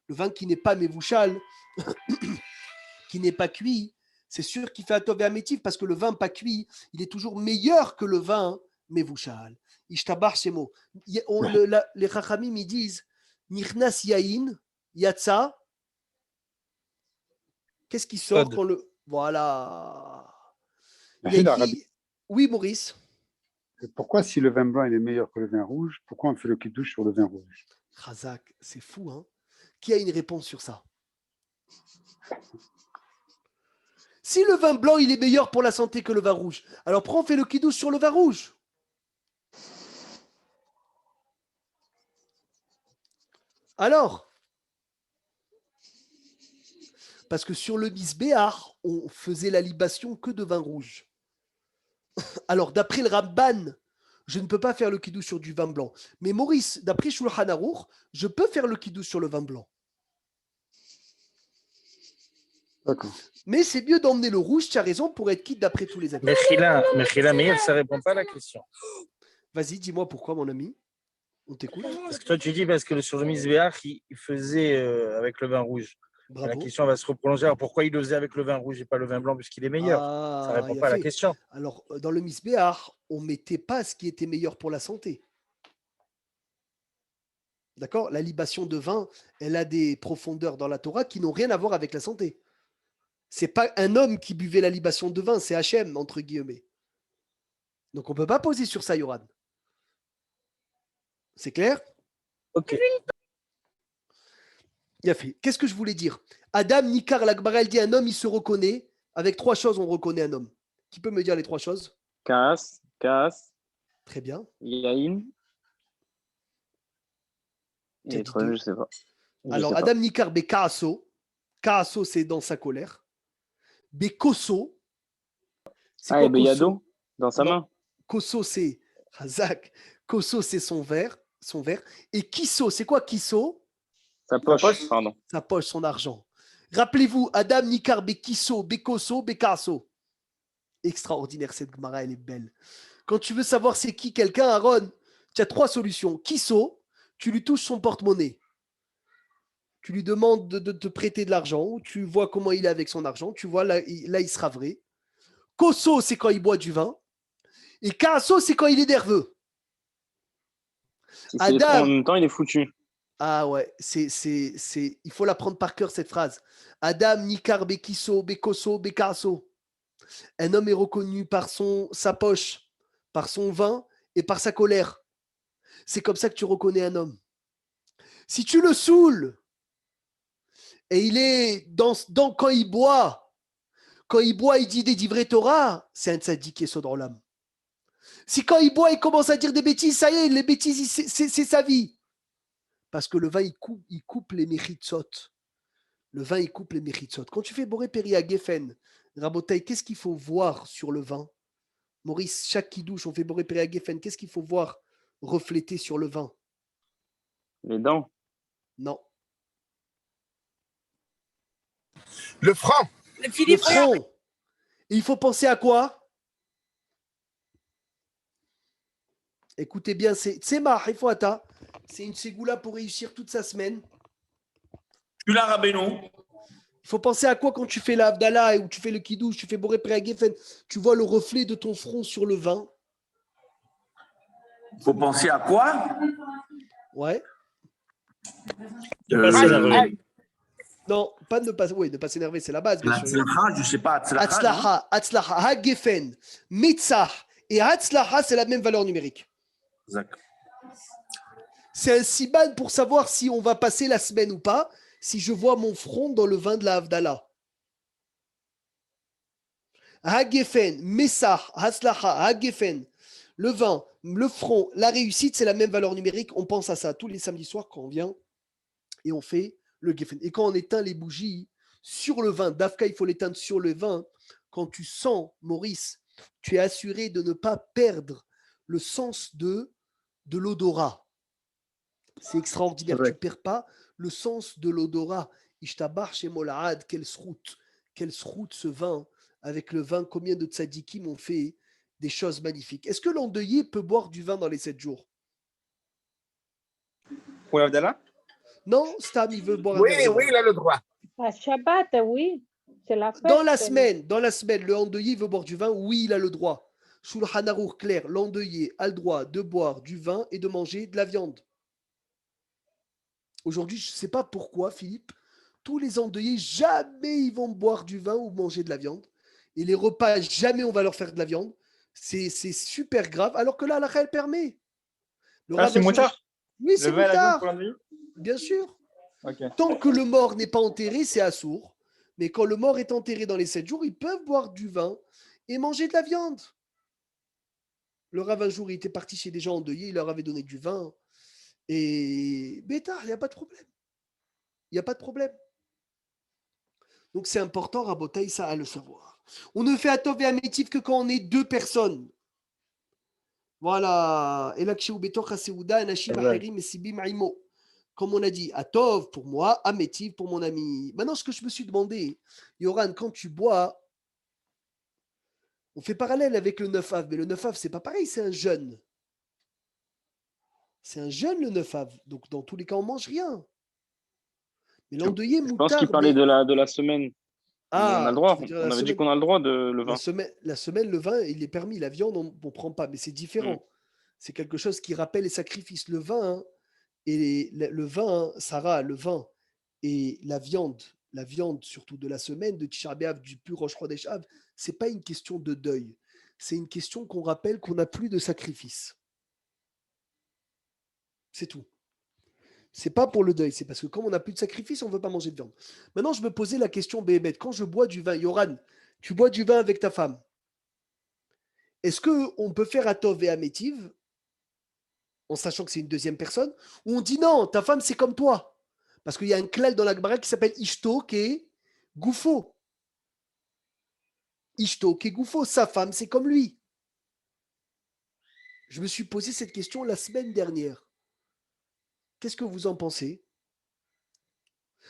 Le vin qui n'est pas mevushal, qui n'est pas cuit, c'est sûr qu'il fait Atov et Amétiv parce que le vin pas cuit, il est toujours meilleur que le vin mevushal. Ishtabar shemo. Les chachamim ils disent Nichnas yain, yatsa. Qu'est-ce qui sort quand le. Voilà. Oui, Maurice. Pourquoi, si le vin blanc il est meilleur que le vin rouge, pourquoi on fait le kiddush sur le vin rouge? Razak, c'est fou, hein? Qui a une réponse sur ça? Si le vin blanc il est meilleur pour la santé que le vin rouge, alors pourquoi on fait le kiddush sur le vin rouge? Alors, parce que sur le misbéar, on faisait la libation que de vin rouge. Alors, d'après le Ramban, je ne peux pas faire le kiddush sur du vin blanc. Mais Maurice, d'après Shulchan Aruch, je peux faire le kiddush sur le vin blanc. D'accord. Mais c'est mieux d'emmener le rouge, tu as raison, pour être quitte d'après tous les avis. Mechila Meir, ça ne répond pas à la question. Vas-y, dis-moi pourquoi, mon ami. On t'écoute. Parce que toi, tu dis parce que sur le Misbéach, il faisait avec le vin rouge. Bravo. La question va se reprolonger. Alors pourquoi il le faisait avec le vin rouge et pas le vin blanc puisqu'il est meilleur? Ça ne répond pas à la question. Alors, dans le Misbéach, on ne mettait pas ce qui était meilleur pour la santé. D'accord? La libation de vin, elle a des profondeurs dans la Torah qui n'ont rien à voir avec la santé. C'est pas un homme qui buvait la libation de vin, c'est Hachem, entre guillemets. Donc on ne peut pas poser sur ça, Yoran. C'est clair? Ok. Il a fait. Qu'est-ce que je voulais dire? Adam, Nikar, l'Agmara, elle dit un homme, il se reconnaît. Avec trois choses, on reconnaît un homme. Qui peut me dire les trois choses? Kaas. Très bien. Yain. Et le troisième, je ne sais pas. Alors, Adam, Nikar, Bekaaso. Kaaso, c'est dans sa colère. Bekoso. Et Beyado, dans sa main. Koso, c'est Hazak. Koso, c'est son verre. Et Kiso, c'est quoi Kiso? Sa poche, pardon. Sa poche, son argent. Rappelez-vous, Adam, Nikar, Bekiso, Bekoso, Bekaso. Extraordinaire, cette Gemara, elle est belle. Quand tu veux savoir c'est qui quelqu'un, Aaron, tu as 3 solutions. Kisso, tu lui touches son porte-monnaie. Tu lui demandes de te prêter de l'argent, ou tu vois comment il est avec son argent, tu vois, là, il sera vrai. Kosso, c'est quand il boit du vin. Et Kaasso, c'est quand il est nerveux. Si c'est les trois en même temps, il est foutu. Ah ouais, il faut la prendre par cœur, cette phrase. Adam, Nikar, Bekisso, Bekosso, Bekasso. Un homme est reconnu par sa poche, par son vin et par sa colère. C'est comme ça que tu reconnais un homme. Si tu le saoules, et il est quand il boit, il dit des divrei Torah, c'est un tzaddik qui est saut dans l'âme. Si quand il boit, il commence à dire des bêtises, ça y est, les bêtises, c'est sa vie. Parce que le vin, il coupe les mechitsot. Le vin, il coupe les mechitsot. Quand tu fais Boré Péri à Geffen, Rabotai, qu'est-ce qu'il faut voir sur le vin? Maurice, chaque kidouche, on fait Boré Péri à Geffen, qu'est-ce qu'il faut voir refléter sur le vin? Les dents. Non. Le franc. Le front. Et il faut penser à quoi? Écoutez bien, c'est une ségoula pour réussir toute sa semaine. Tu l'as, Rabbeinu. Il faut penser à quoi quand tu fais l'Avdallah ou tu fais le Kiddush, tu fais Boré Péri à Geffen, tu vois le reflet de ton front sur le vin. Il faut penser à quoi? Ouais. Non, pas de ne pas s'énerver, c'est la base. Bien sûr. Hatzlacha, je ne sais pas. Hatzlacha, Hagefen, Mitzah et Hatzlacha, c'est la même valeur numérique. Exact. C'est un siban pour savoir si on va passer la semaine ou pas, si je vois mon front dans le vin de la Havdalah. Hagefen, Messah, Hatzlacha, Hagefen, le vin, le front, la réussite, c'est la même valeur numérique. On pense à ça tous les samedis soirs quand on vient et on fait le Geffen. Et quand on éteint les bougies sur le vin, Dafka, il faut l'éteindre sur le vin. Quand tu sens, Maurice, tu es assuré de ne pas perdre le sens de l'odorat. C'est extraordinaire. Tu ne perds pas le sens de l'odorat. Ishtabar chez Molahad, quelle sroute ce vin. Avec le vin, combien de tzadikim ont fait des choses magnifiques. Est-ce que l'endeuillé peut boire du vin dans les 7 jours? Pour l'Avdallah? Non, Stam, il veut boire Oui, un verre. oui, il a le droit. À Shabbat, oui. C'est la fête. Dans la semaine, le endeuillé veut boire du vin, oui, il a le droit. Shulchan Aruch clair, l'endeuillé a le droit de boire du vin et de manger de la viande. Aujourd'hui, je ne sais pas pourquoi, Philippe, tous les endeuillés, jamais ils vont boire du vin ou manger de la viande. Et les repas, jamais on va leur faire de la viande. C'est super grave, alors que là, la elle permet. C'est moutard? Oui, c'est Le vin et la viande moutard. pour l'endeuillé? Bien sûr. Okay. Tant que le mort n'est pas enterré, c'est assourd. Mais quand le mort est enterré dans les 7 jours, ils peuvent boire du vin et manger de la viande. Le Rav, un jour, il était parti chez des gens endeuillés, il leur avait donné du vin. Et bêta, il n'y a pas de problème. Il n'y a pas de problème. Donc c'est important, Rabotaï, ça à le savoir. On ne fait Atov et Amétif que quand on est 2 personnes. Voilà. Comme on a dit, Atov pour moi, Amétif pour mon ami. Maintenant, ce que je me suis demandé, Yoran, quand tu bois, on fait parallèle avec le 9 av, mais le 9 av, c'est pas pareil, c'est un jeûne. C'est un jeûne, le 9 av. Donc, dans tous les cas, on mange rien. Mais l'endeuillé, Je pense qu'il parlait de la semaine. Ah, on a le droit. On avait dit qu'on a le droit de le vin. La semaine, le vin, il est permis. La viande, on ne prend pas. Mais c'est différent. C'est quelque chose qui rappelle les sacrifices. Le vin, et le vin, Sarah, le vin et la viande surtout de la semaine, de Tisha B'Av, du pur Rosh Chodesh Av, ce n'est pas une question de deuil. C'est une question qu'on rappelle qu'on n'a plus de sacrifice. C'est tout. C'est pas pour le deuil, c'est parce que comme on n'a plus de sacrifice, on ne veut pas manger de viande. Maintenant, je me posais la question, Béhémet, quand je bois du vin, Yoran, tu bois du vin avec ta femme. Est-ce qu'on peut faire Atov et Amétiv en sachant que c'est une deuxième personne, ou on dit non, ta femme c'est comme toi? Parce qu'il y a un klal dans la Gemara qui s'appelle Ishto qui est Goufo. Ishto qui est Goufo, sa femme c'est comme lui. Je me suis posé cette question la semaine dernière. Qu'est-ce que vous en pensez?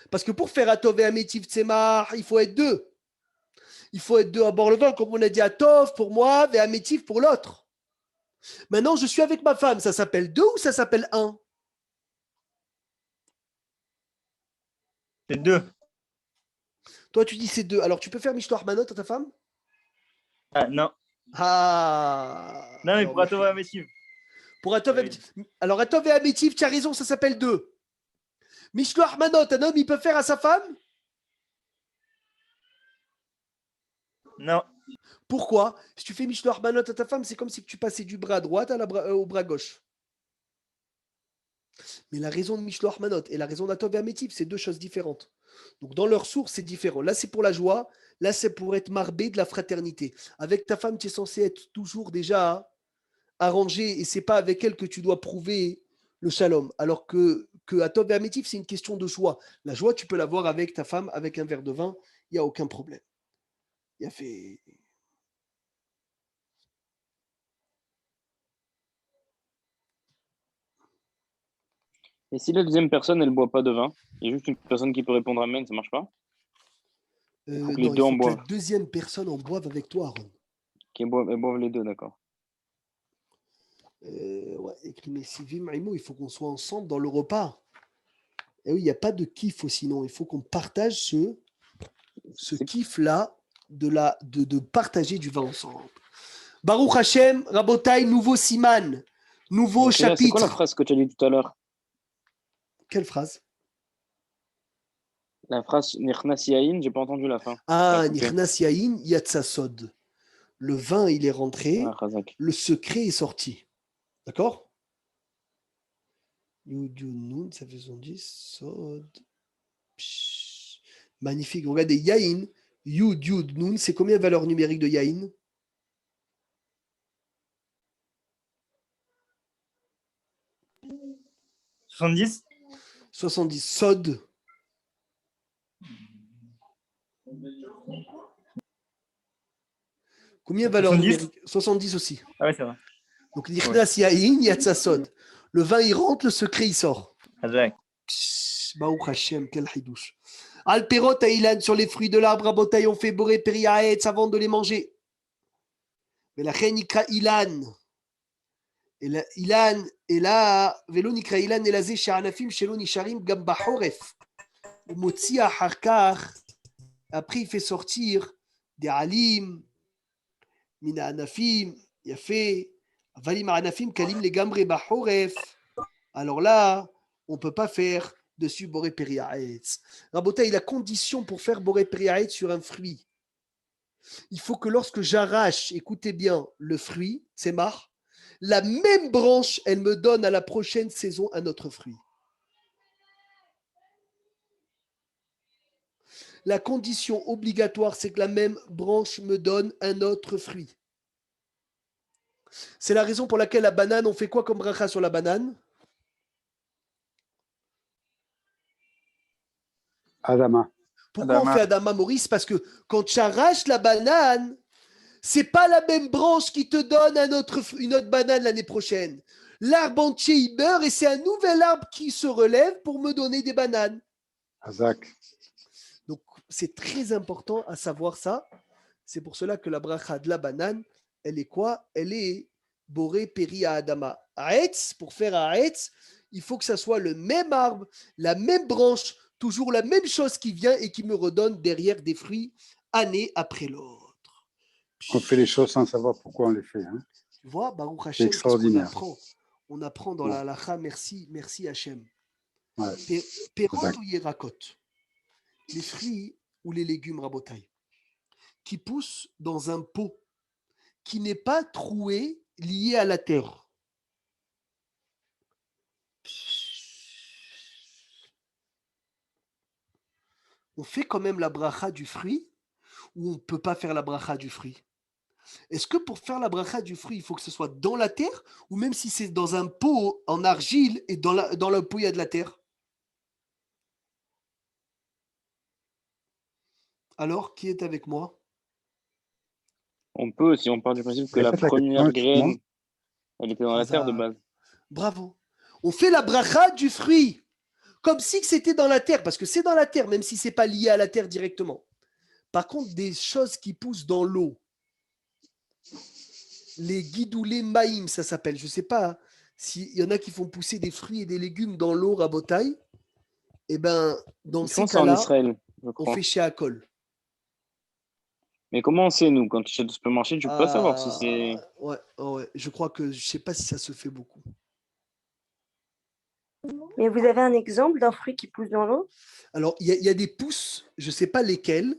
Parce que pour faire Atov et Amétiv Tsemar, il faut être 2. Il faut être deux à boire le vin, comme on a dit à Tov pour moi et à Métif pour l'autre. Maintenant, je suis avec ma femme. Ça s'appelle deux ou ça s'appelle un? C'est deux. Toi, tu dis c'est deux. Alors, tu peux faire Mishloach Manot à ta femme? Ah, non. Ah. Non, mais Alors, pour Atov et Amétiv. Pour Atov et Amétiv. Alors, Atov et Amétiv, tu as raison, ça s'appelle deux. Mishloach Manot, un homme, il peut faire à sa femme? Non. Pourquoi? Si tu fais Mishloach Manot à ta femme, c'est comme si tu passais du bras droit au bras gauche. Mais la raison de Mishloach Manot et la raison d'Atov et Amétiv, c'est deux choses différentes. Donc, dans leur source, c'est différent. Là, c'est pour la joie. Là, c'est pour être marbé de la fraternité. Avec ta femme, tu es censé être toujours déjà arrangé et c'est pas avec elle que tu dois prouver le shalom. Alors que Atov et Amétiv, c'est une question de joie. La joie, tu peux l'avoir avec ta femme, avec un verre de vin. Il n'y a aucun problème. Il a fait... Et si la deuxième personne, elle boit pas de vin, il y a juste une personne qui peut répondre amen, ça marche pas? Faut que les non, deux il en faut que la boivent. deuxième personne en boive avec toi, Aaron. Elles boivent les deux, d'accord. Ouais, écrit Messivim, Maïmo, il faut qu'on soit ensemble dans le repas. Et oui, il n'y a pas de kiff sinon. Il faut qu'on partage ce kiff-là de partager du vin ensemble. Baruch Hashem, Rabotai, nouveau siman, nouveau Donc, là, c'est quoi la chapitre. phrase que tu as dit tout à l'heure? Quelle phrase? La phrase Nirnas Yahin, j'ai pas entendu la fin. Ah, Ça a coupé. Nirnas Yahin Yatsasod. Le vin, il est rentré, Ah, Chazak. le secret est sorti. D'accord? Yud Yud Nun, ça fait 70. Sod. Psh. Magnifique. Regardez, Yahin, Yud Yud Nun, c'est combien de valeur numérique de Yahin? 70. 70. Sod. Combien de valeur 70? numérique? 70 aussi. Ah ouais, c'est vrai. Donc, Nirnas Yahin Yatsasod. Le vin, il rentre, le secret, il sort. Chazak. Baruch Hashem, quel hidouche. Alperot à Ilan, sur les fruits de l'arbre, Rabotai, on fait boré periaetz avant de les manger. Mais la reine ikra Ilan. Et la, Ilan, et là, Velo nikra Ilan, et la zé sha'anafim, shelo nisharim, gamba horef. Ou motzi aharkar. Après, il fait sortir des alim, mina anafim, il a fait, valim anafim, kalim les gambre bahoref. Alors là, on ne peut pas faire dessus boré periaetz. Rabotai, la condition pour faire boré periaetz sur un fruit, il faut que lorsque j'arrache, écoutez bien, le fruit, c'est marre, la même branche, elle me donne à la prochaine saison un autre fruit. La condition obligatoire, c'est que la même branche me donne un autre fruit. C'est la raison pour laquelle la banane, on fait quoi comme bracha sur la banane? Adama. Pourquoi on fait Adama, Maurice? Parce que quand tu arraches la banane, c'est pas la même branche qui te donne une autre banane l'année prochaine. L'arbre entier, il meurt et c'est un nouvel arbre qui se relève pour me donner des bananes. Hazak. Donc, c'est très important à savoir ça. C'est pour cela que la bracha de la banane, elle est quoi? Elle est boré peri à Adama. Aetz, pour faire Aetz, il faut que ça soit le même arbre, la même branche, toujours la même chose qui vient et qui me redonne derrière des fruits année après l'autre. On fait les choses sans savoir pourquoi on les fait. Hein. Tu vois, Baruch C'est Hashem, extraordinaire. on apprend dans la halacha, merci Hachem. Ouais. Perot Exact. ou Yerakot, les fruits ou les légumes rabotaï, qui poussent dans un pot qui n'est pas troué, lié à la terre. On fait quand même la bracha du fruit ou on ne peut pas faire la bracha du fruit? Est-ce que pour faire la bracha du fruit, il faut que ce soit dans la terre ou même si c'est dans un pot en argile et dans le pot il y a de la terre? Alors, qui est avec moi? On peut, si on part du principe que la Répète la première question, graine, excuse-moi. elle était dans la terre de base. Bravo. On fait la bracha du fruit, comme si c'était dans la terre, parce que c'est dans la terre, même si ce n'est pas lié à la terre directement. Par contre, des choses qui poussent dans l'eau, les guidoulés maïm, ça s'appelle. Je ne sais pas s'il y en a qui font pousser des fruits et des légumes dans l'eau, rabotaille. Eh bien, dans Ils ces font ça en cas-là, Israël, je on crois. fait chez Akol. Mais comment on sait, nous, quand tu achètes au supermarché, tu peux pas savoir si c'est. Ouais. Je crois que je ne sais pas si ça se fait beaucoup. Mais vous avez un exemple d'un fruit qui pousse dans l'eau? Alors, il y a des pousses, je ne sais pas lesquelles,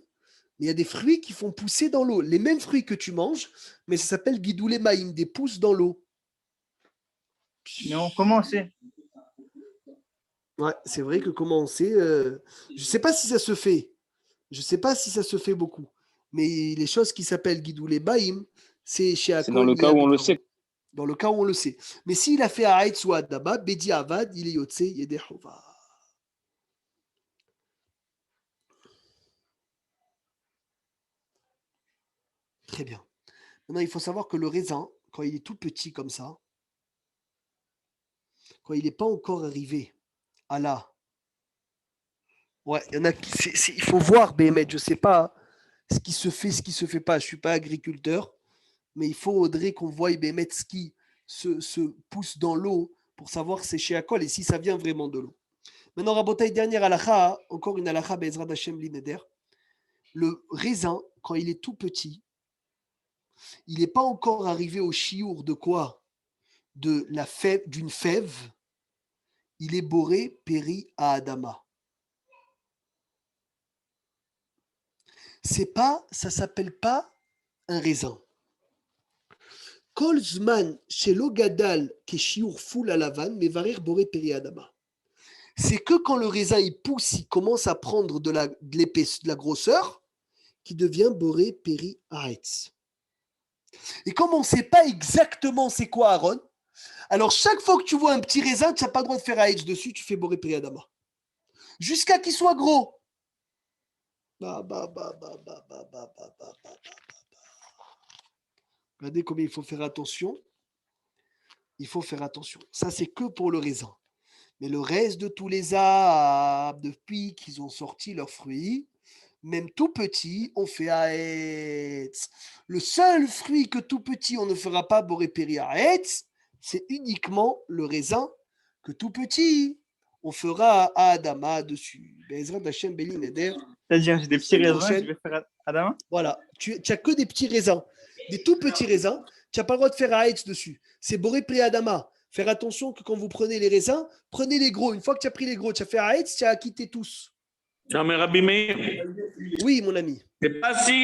mais il y a des fruits qui font pousser dans l'eau. Les mêmes fruits que tu manges, mais ça s'appelle guidoulé maïm, des pousses dans l'eau. Non, comment c'est? Ouais, c'est vrai que comment on sait, je ne sais pas si ça se fait. Je ne sais pas si ça se fait beaucoup. Mais les choses qui s'appellent guidoulé maïm, c'est chez Akol. C'est dans le cas où on le sait. Dans le cas où on le sait. Mais s'il a fait Haïtz ou Adaba, Bedi Avad, il est Yotse, Yedehova. Très bien. Maintenant, il faut savoir que le raisin, quand il est tout petit comme ça, quand il n'est pas encore arrivé à là, ouais, il y en a qui, il faut voir, Béhémet, je ne sais pas ce qui se fait, ce qui ne se fait pas. Je ne suis pas agriculteur, mais il faudrait qu'on voie, Béhémet, ce qui se pousse dans l'eau pour savoir c'est chez Akol et si ça vient vraiment de l'eau. Maintenant, Rabotaï, dernière halakha, encore une halakha, Bezrat Hashem Lineder. Le raisin, quand il est tout petit, il n'est pas encore arrivé au chiour de quoi? De la fève, d'une fève. Il est boré péri à Adama. C'est pas, ça s'appelle pas un raisin. Kol zman shelo gadal ke chiour foul à la vanne, mais varir boré péri à Adama. C'est que quand le raisin il pousse, il commence à prendre de l'épaisseur, de la grosseur, qui devient boré péri haaretz. Et comme on ne sait pas exactement c'est quoi Aaron, alors chaque fois que tu vois un petit raisin, tu n'as pas le droit de faire haaretz dessus, tu fais boré péri adama. Jusqu'à qu'il soit gros. Regardez combien il faut faire attention. Il faut faire attention. Ça, c'est que pour le raisin. Mais le reste de tous les arbres, depuis qu'ils ont sorti leurs fruits, même tout petit, on fait Haetz. Le seul fruit que tout petit, on ne fera pas boré péri Haetz, c'est uniquement le raisin que tout petit, on fera à Adama dessus. Bezrat Hashem Beli Neder. C'est-à-dire, j'ai des petits raisins, je vais faire Adama. Voilà, tu n'as que des petits raisins, des tout petits raisins, tu n'as pas le droit de faire Haetz dessus. C'est boré péri Adama. Faire attention que quand vous prenez les raisins, prenez les gros. Une fois que tu as pris les gros, tu as fait Haetz, tu as quitté tous. Non, mais Rabbi Meir, Oui, mon ami. c'est pas si